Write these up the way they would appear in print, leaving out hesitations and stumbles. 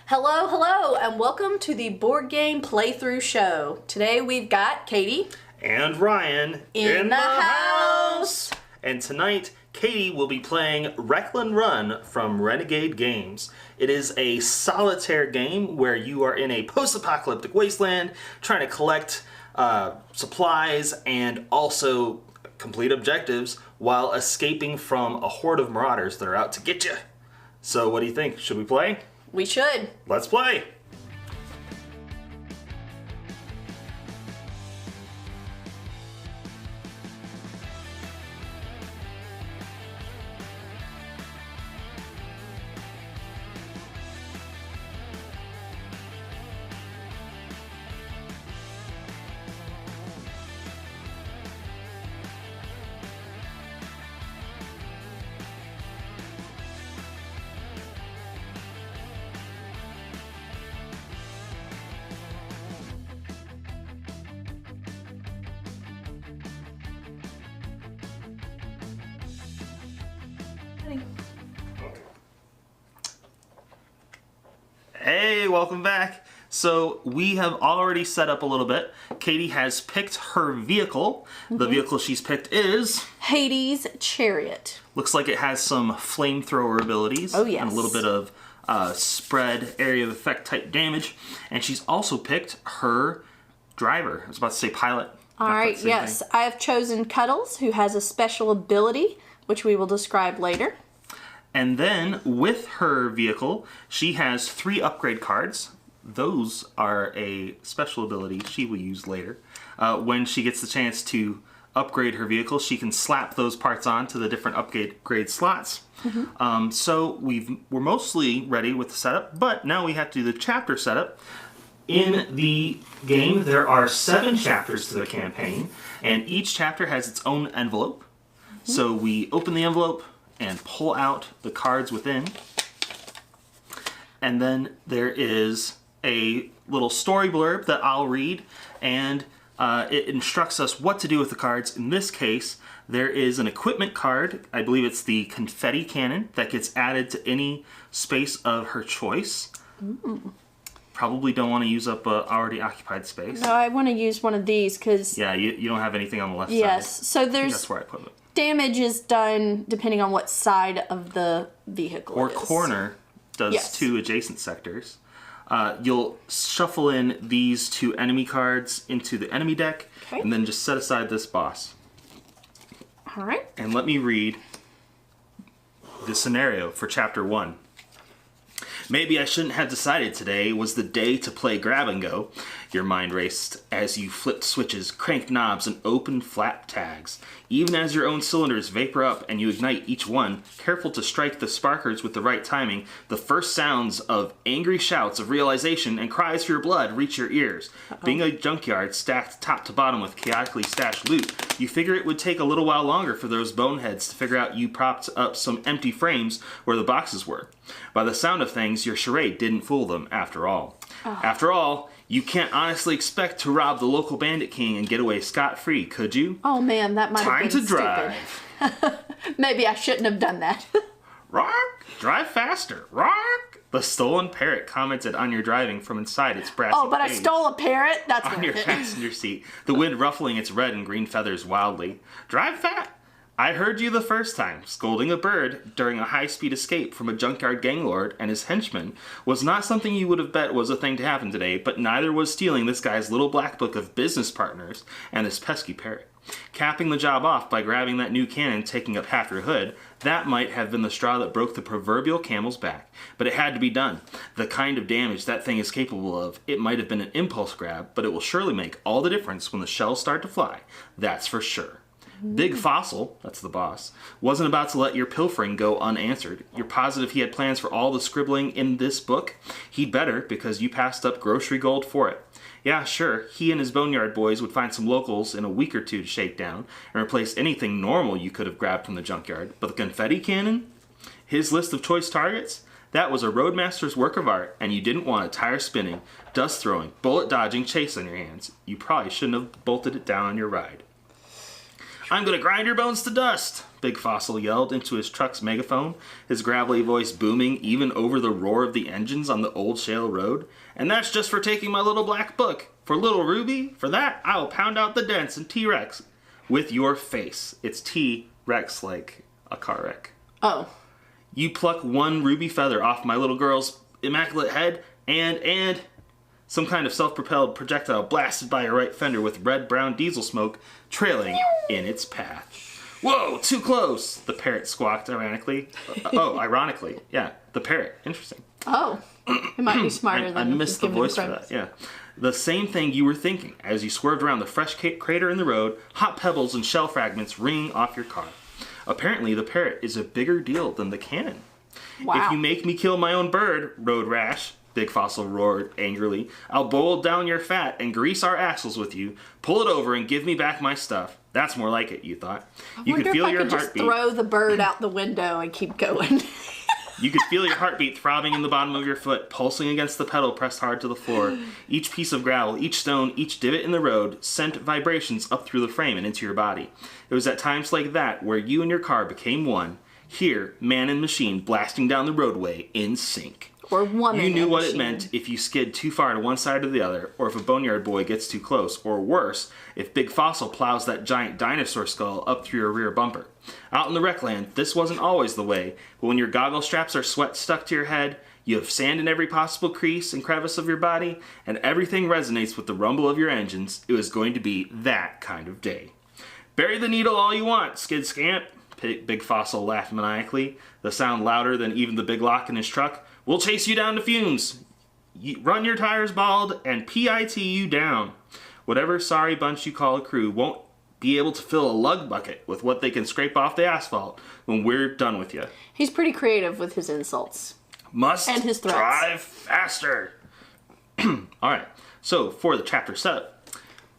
Hello, hello, and welcome to the Board Game Playthrough Show. Today we've got Katie and Ryan in the house. And tonight, Katie will be playing Wreckland-Run from Renegade Games. It is a solitaire game where you are in a post-apocalyptic wasteland trying to collect supplies and also complete objectives while escaping from a horde of marauders that are out to get you. So what do you think? Should we play? We should. Let's play! Hey, welcome back. So we have already set up a little bit. Katie has picked her vehicle. The vehicle she's picked is Hades' Chariot. Looks like it has some flamethrower abilities. Oh yes. And a little bit of spread area of effect type damage. And she's also picked her driver. I was about to say pilot. Alright, yes. I have chosen Cuddles, who has a special ability, which we will describe later. And then, with her vehicle, she has 3 upgrade cards. Those are a special ability she will use later. When she gets the chance to upgrade her vehicle, she can slap those parts on to the different upgrade slots. So we're mostly ready with the setup, but now we have to do the chapter setup. In the game, there are 7 chapters to the campaign, and each chapter has its own envelope. So we open the envelope and pull out the cards within. And then there is a little story blurb that I'll read, and it instructs us what to do with the cards. In this case, there is an equipment card. I believe it's the confetti cannon that gets added to any space of her choice. Ooh. Probably don't want to use up already occupied space. No, I want to use one of these because... Yeah, you don't have anything on the left side. Yes, so there's... That's where I put it. Damage is done depending on what side of the vehicle or it is. corner does 2 adjacent sectors. You'll shuffle in these 2 enemy cards into the enemy deck, and then just set aside this boss. All right. And let me read the scenario for Chapter 1. Maybe I shouldn't have decided today was the day to play grab and go. Your mind raced as you flipped switches, cranked knobs, and opened flap tags. Even as your own cylinders vapor up and you ignite each one, careful to strike the sparkers with the right timing, the first sounds of angry shouts of realization and cries for your blood reach your ears. Being a junkyard stacked top to bottom with chaotically stashed loot, you figure it would take a little while longer for those boneheads to figure out you propped up some empty frames where the boxes were. By the sound of things, your charade didn't fool them after all. After all, you can't honestly expect to rob the local bandit king and get away scot-free, could you? Oh man, that might have been Time to drive. Maybe I shouldn't have done that. Rock! Drive faster! Rock! The stolen parrot commented on your driving from inside its brassy Oh, but cage. I stole a parrot? That's on your passenger seat, the wind ruffling its red and green feathers wildly. Drive fast! I heard you the first time. Scolding a bird during a high-speed escape from a junkyard gang lord and his henchmen was not something you would have bet was a thing to happen today, but neither was stealing this guy's little black book of business partners and this pesky parrot. Capping the job off by grabbing that new cannon taking up half your hood, that might have been the straw that broke the proverbial camel's back. But it had to be done. The kind of damage that thing is capable of, it might have been an impulse grab, but it will surely make all the difference when the shells start to fly. That's for sure. Big Fossil, that's the boss, wasn't about to let your pilfering go unanswered. You're positive he had plans for all the scribbling in this book? He'd better, because you passed up grocery gold for it. Yeah, sure, he and his boneyard boys would find some locals in a week or 2 to shake down and replace anything normal you could have grabbed from the junkyard. But the confetti cannon? His list of choice targets? That was a roadmaster's work of art, and you didn't want a tire spinning, dust throwing, bullet dodging chase on your hands. You probably shouldn't have bolted it down on your ride. I'm gonna grind your bones to dust, Big Fossil yelled into his truck's megaphone, his gravelly voice booming even over the roar of the engines on the old shale road. And that's just for taking my little black book. For little Ruby, for that, I'll pound out the dents in T-Rex with your face. It's T-Rex like a car wreck. Oh. You pluck one ruby feather off my little girl's immaculate head, and some kind of self-propelled projectile blasted by your right fender with red-brown diesel smoke trailing in its path. Whoa, too close, the parrot squawked ironically. Ironically. Yeah, the parrot. Interesting. Oh. It might be smarter than I missed the voice for that, yeah. The same thing you were thinking as you swerved around the fresh crater in the road, hot pebbles and shell fragments ringing off your car. Apparently, the parrot is a bigger deal than the cannon. Wow. If you make me kill my own bird, Road Rash, Big Fossil roared angrily, I'll boil down your fat and grease our axles with you, pull it over and give me back my stuff. That's more like it, you thought. You could feel your heartbeat. Just throw the bird out the window and keep going. You could feel your heartbeat throbbing in the bottom of your foot, pulsing against the pedal pressed hard to the floor. Each piece of gravel, each stone, each divot in the road sent vibrations up through the frame and into your body. It was at times like that where you and your car became one. Here, man and machine blasting down the roadway in sync. Or woman. You knew what it meant if you skid too far to one side or the other, or if a boneyard boy gets too close, or worse, if Big Fossil plows that giant dinosaur skull up through your rear bumper. Out in the Wreckland, this wasn't always the way, but when your goggle straps are sweat stuck to your head, you have sand in every possible crease and crevice of your body, and everything resonates with the rumble of your engines, it was going to be that kind of day. Bury the needle all you want, Skid Scamp, Big Fossil laughed maniacally, the sound louder than even the big lock in his truck. We'll chase you down to fumes. Run your tires bald and PIT you down. Whatever sorry bunch you call a crew won't be able to fill a lug bucket with what they can scrape off the asphalt when we're done with you. He's pretty creative with his insults. Must and his threats. Drive faster. Alright, so for the chapter setup,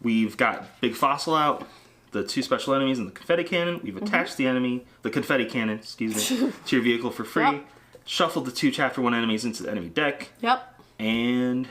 we've got Big Fossil out, the two special enemies, and the confetti cannon. We've attached the confetti cannon, to your vehicle for free. Yep. Shuffled the two Chapter 1 enemies into the enemy deck. Yep. And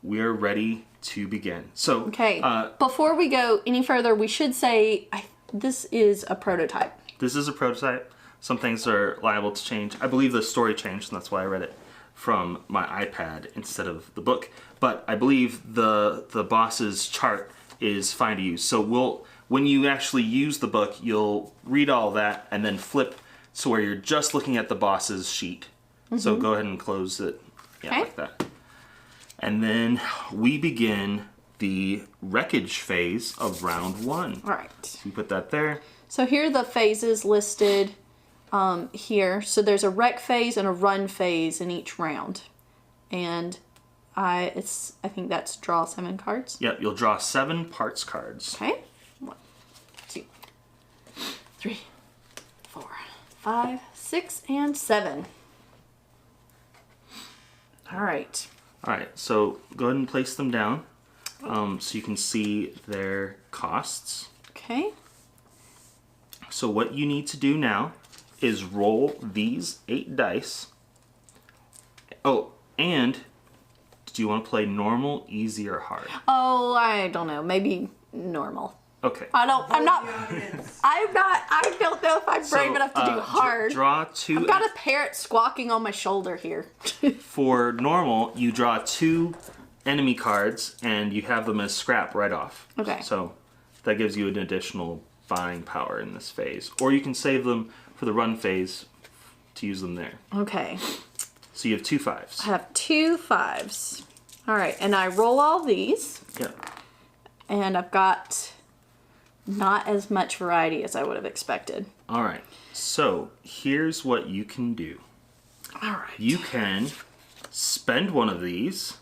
we're ready to begin. So, okay. Before we go any further, we should say this is a prototype. This is a prototype. Some things are liable to change. I believe the story changed, and that's why I read it from my iPad instead of the book. But I believe the boss's chart is fine to use. So when you actually use the book, you'll read all that and then flip so where you're just looking at the boss's sheet. Mm-hmm. So go ahead and close it. Yeah, okay. Like that. And then we begin the wreckage phase of round 1. All right. So we put that there. So here are the phases listed here. So there's a wreck phase and a run phase in each round. And I think that's draw 7 cards. Yep, you'll draw 7 parts cards. Okay. 1, 2, 3, 4, 5, 6, and 7. All right. All right, so go ahead and place them down so you can see their costs. Okay. So what you need to do now is roll these 8 dice. Oh, and do you want to play normal, easy, or hard? Oh, I don't know. Maybe normal. Okay. I don't know if I'm brave enough to do hard. Draw 2. I've got a parrot squawking on my shoulder here. For normal, you draw 2 enemy cards and you have them as scrap right off. Okay. So that gives you an additional buying power in this phase. Or you can save them for the run phase to use them there. Okay. So you have 2 5s. I have 2 5s. All right, and I roll all these. Yeah. And I've got not as much variety as I would have expected. All right. So here's what you can do. All right. You can spend one of these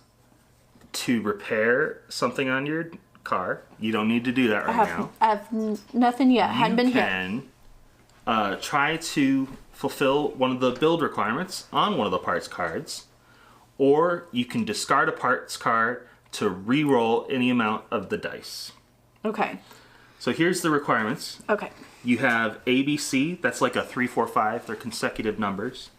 to repair something on your car. You don't need to do that right now. I have nothing yet. Hadn't been hit. You can try to fulfill one of the build requirements on one of the parts cards, or you can discard a parts card to re-roll any amount of the dice. Okay. So here's the requirements. Okay. You have A, B, C. That's like a 3, 4, 5. They're consecutive numbers.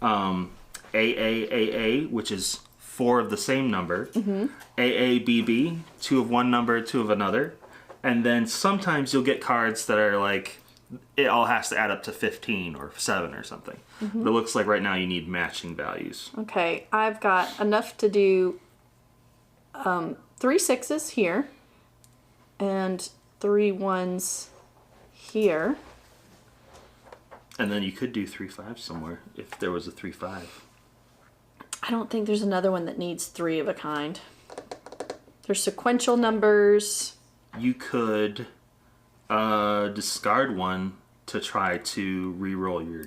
A, which is 4 of the same number. Mm-hmm. A, B, 2 of one number, 2 of another. And then sometimes you'll get cards that are like, it all has to add up to 15 or 7 or something. But it looks like right now you need matching values. Okay, I've got enough to do 3 6s here and 3 1s here. And then you could do 3 5s somewhere if there was a 3 5. I don't think there's another one that needs 3 of a kind. There's sequential numbers. You could discard one to try to re-roll your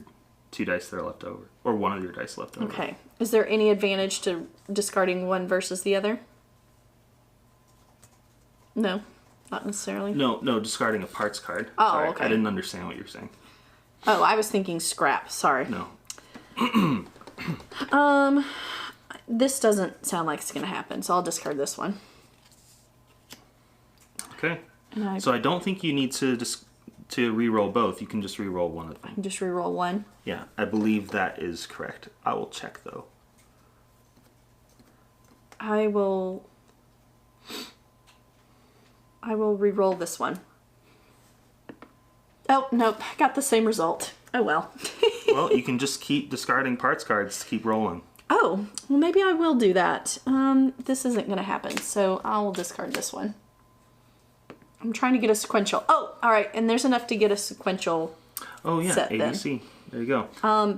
2 dice that are left over, or one of your dice left over. Okay. Is there any advantage to discarding one versus the other? No, not necessarily. No, discarding a parts card. Oh, Sorry, okay. I didn't understand what you were saying. Oh, I was thinking scrap. Sorry. No. This doesn't sound like it's going to happen, so I'll discard this one. Okay. And So I don't think you need to re-roll both. You can just re-roll one of them. just re-roll one. Yeah, I believe that is correct. I will check though. I will re-roll this one. Oh, nope. Got the same result. Oh, well. Well, you can just keep discarding parts cards to keep rolling. Oh, well, maybe I will do that. This isn't going to happen, so I'll discard this one. I'm trying to get a sequential. Oh, all right, and there's enough to get a sequential. Oh, yeah, set then. ABC. There you go.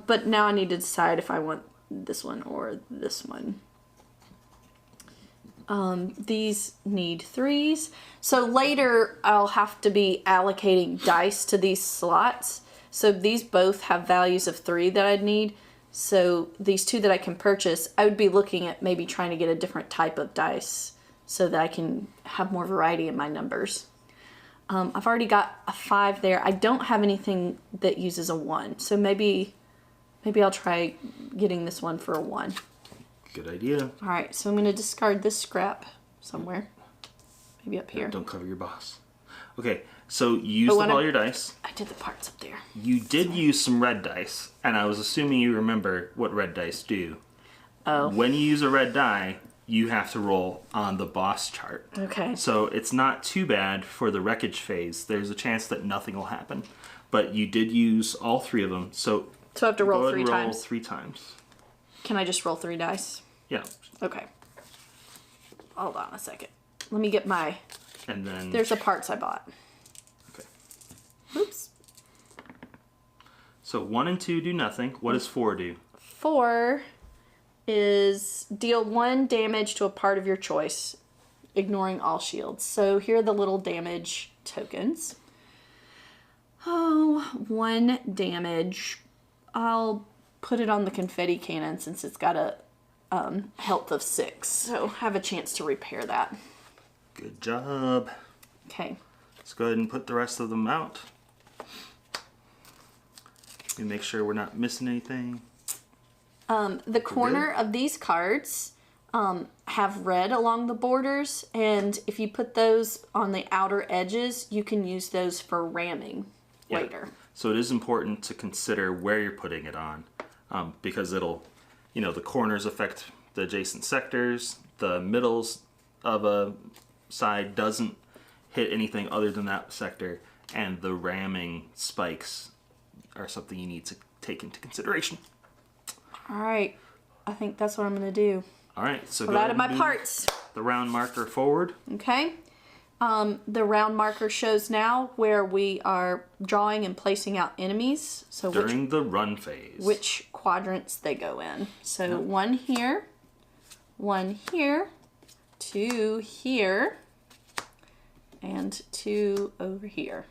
But now I need to decide if I want this one or this one. These need 3s. So later I'll have to be allocating dice to these slots. So these both have values of 3 that I'd need. So these 2 that I can purchase, I would be looking at maybe trying to get a different type of dice so that I can have more variety in my numbers. I've already got a 5 there. I don't have anything that uses a 1. So maybe I'll try getting this one for a 1. Good idea. All right, so I'm going to discard this scrap somewhere. Maybe up here. Don't cover your boss. Okay, so you used up all your dice. I did the parts up there. You did use some red dice, and I was assuming you remember what red dice do. Oh. When you use a red die, you have to roll on the boss chart. Okay. So it's not too bad for the wreckage phase. There's a chance that nothing will happen. But you did use all 3 of them, so I have to roll go ahead 3 and roll times. 3 times. Can I just roll 3 dice? Yeah. Okay. Hold on a second. Let me get my... And then... There's the parts I bought. Okay. Oops. So 1 and 2 do nothing. What does 4 do? 4 is deal 1 damage to a part of your choice, ignoring all shields. So here are the little damage tokens. Oh, 1 damage. I'll put it on the confetti cannon since it's got a health of 6. So have a chance to repair that. Good job. Okay. Let's go ahead and put the rest of them out. We make sure we're not missing anything. The corner of these cards have red along the borders, and if you put those on the outer edges, you can use those for ramming later. So it is important to consider where you're putting it on, because it'll, the corners affect the adjacent sectors, the middles of a side doesn't hit anything other than that sector, and the ramming spikes are something you need to take into consideration. All right. I think that's what I'm going to do. All right, so Pull go out ahead of my and move parts. the round marker forward. Okay. The round marker shows now where we are drawing and placing out enemies. So During the run phase. which quadrants they go in. So 1 here, 1 here, 2 here, and 2 over here.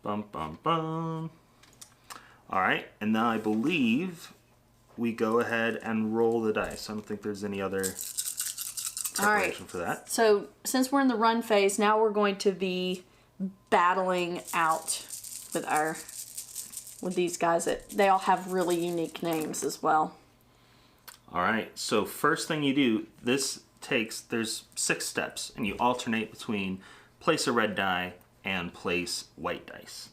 Bum, bum, bum. All right, and now I believe we go ahead and roll the dice. I don't think there's any other preparation for that. So since we're in the run phase, now we're going to be battling out with these guys. They all have really unique names as well. All right, so first thing you do, there's 6 steps, and you alternate between place a red die and place white dice.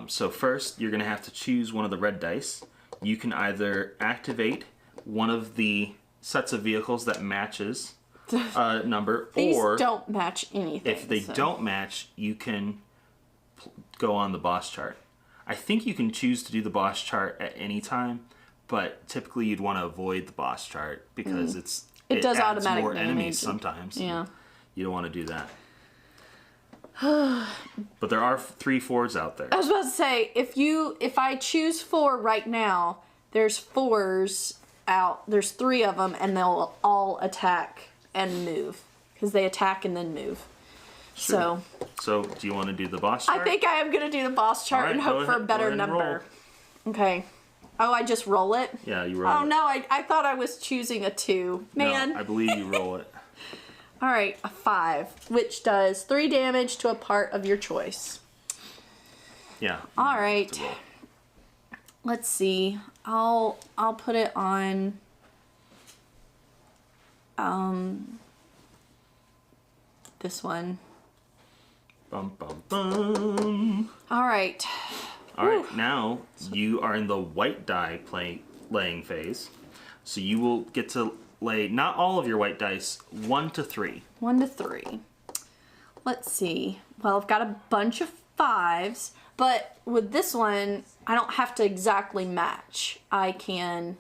So first, you're going to have to choose one of the red dice. You can either activate one of the sets of vehicles that matches number. These or don't match anything. if they don't match, you can go on the boss chart. I think you can choose to do the boss chart at any time, but typically you'd want to avoid the boss chart because it does adds automatic more damage. enemies sometimes. Yeah. You don't want to do that. But there are 3 4s out there. I was about to say, if I choose 4 right now, there's 4s out. There's 3 of them, and they'll all attack and move because they attack and then move. Sure. So, do you want to do the boss chart? I think I am gonna do the boss chart and hope for a better number. Okay. Oh, I just roll it? Yeah, you roll it. Oh no, I thought I was choosing a 2. Man. No, I believe you roll it. Alright, a 5, which does 3 damage to a part of your choice. Yeah. Alright. Let's see. I'll put it on this one. Bum, bum, bum. Alright. Alright, now you are in the white die laying phase. So you will get to lay not all of your white dice, 1 to 3. 1 to 3. Let's see. Well, I've got a bunch of 5s, but with this one, I don't have to exactly match. I can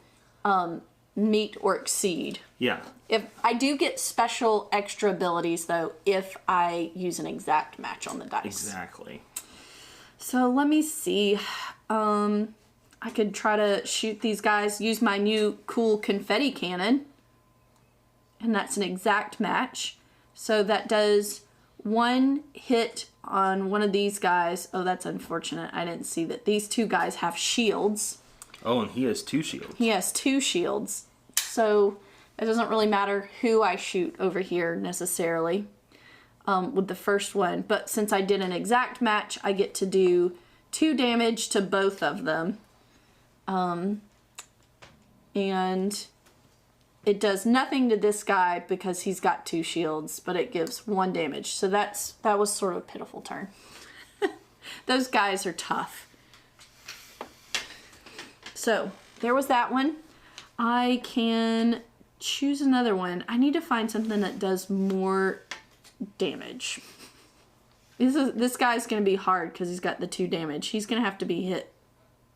meet or exceed. Yeah. If I do get special extra abilities, though, if I use an exact match on the dice. Exactly. So let me see. I could try to shoot these guys, use my new cool confetti cannon. And that's an exact match. So that does 1 hit on one of these guys. Oh, that's unfortunate. I didn't see that these 2 guys have shields. Oh, and he has 2 shields. He has 2 shields. So it doesn't really matter who I shoot over here necessarily with the first one. But since I did an exact match, I get to do 2 damage to both of them. And it does nothing to this guy because he's got 2 shields, but it gives 1 damage. So that was sort of a pitiful turn. Those guys are tough. So there was that one. I can choose another one. I need to find something that does more damage. This guy's going to be hard because he's got the 2 damage. He's going to have to be hit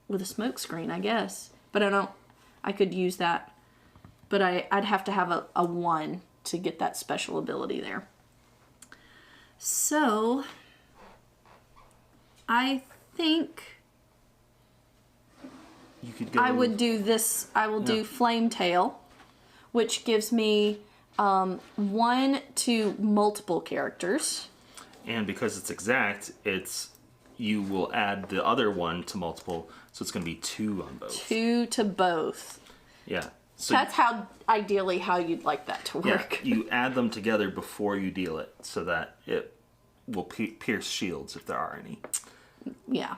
with a smoke screen, I guess. But I could use that. But I'd have to have a 1 to get that special ability there. So, I think You could go. I would do this. I will do Flame Tail, which gives me 1 to multiple characters. And because it's exact, you will add the other 1 to multiple, so it's going to be 2 on both. 2 to both. Yeah. So That's ideally how you'd like that to work. Yeah, you add them together before you deal it, so that it will pierce shields if there are any. Yeah.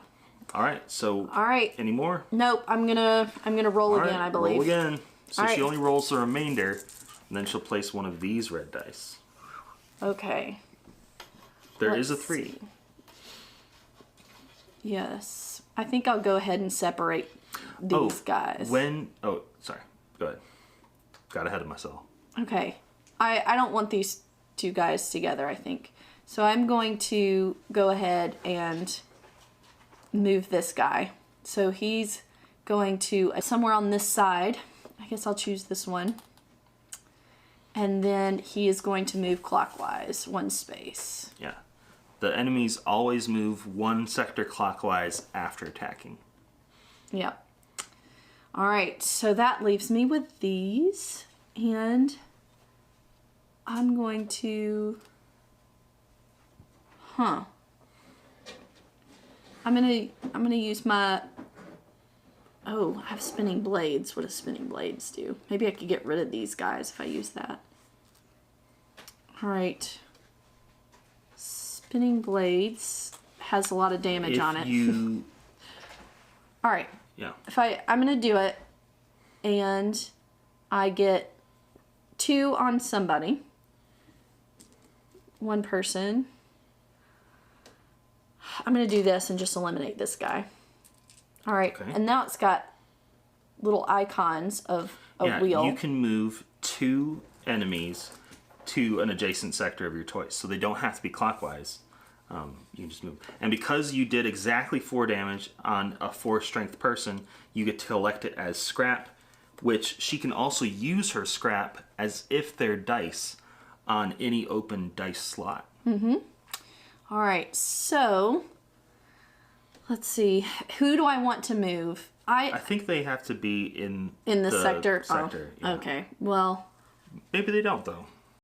All right. So. All right. Any more? Nope. I'm gonna roll All again. right, I believe. Roll again. So All she right. only rolls the remainder, and then she'll place one of these red dice. Okay. There is a Let's 3. see. Yes. I think I'll go ahead and separate these guys. Oh, sorry. Go ahead. Got ahead of myself. Okay. I don't want these 2 guys together, I think. So I'm going to go ahead and move this guy. So he's going to somewhere on this side. I guess I'll choose this one. And then he is going to move clockwise 1 space. Yeah. The enemies always move 1 sector clockwise after attacking. Yep. All right, so that leaves me with these, and I'm going to, I'm gonna use my, I have spinning blades. What does spinning blades do? Maybe I could get rid of these guys if I use that. All right. Spinning blades has a lot of damage on it. All right. Yeah. I'm gonna do it, and I get 2 on somebody. 1 person. I'm gonna do this and just eliminate this guy. All right, Okay. and now it's got little icons of a wheel. You can move 2 enemies to an adjacent sector of your choice. So they don't have to be clockwise. You can just move. And because you did exactly 4 damage on a 4 strength person, you get to collect it as scrap, which she can also use her scrap as if they're dice on any open dice slot. All right, so let's see. Who do I want to move? I think they have to be in the sector. sector, Oh, yeah. okay. Well, Maybe they don't, though.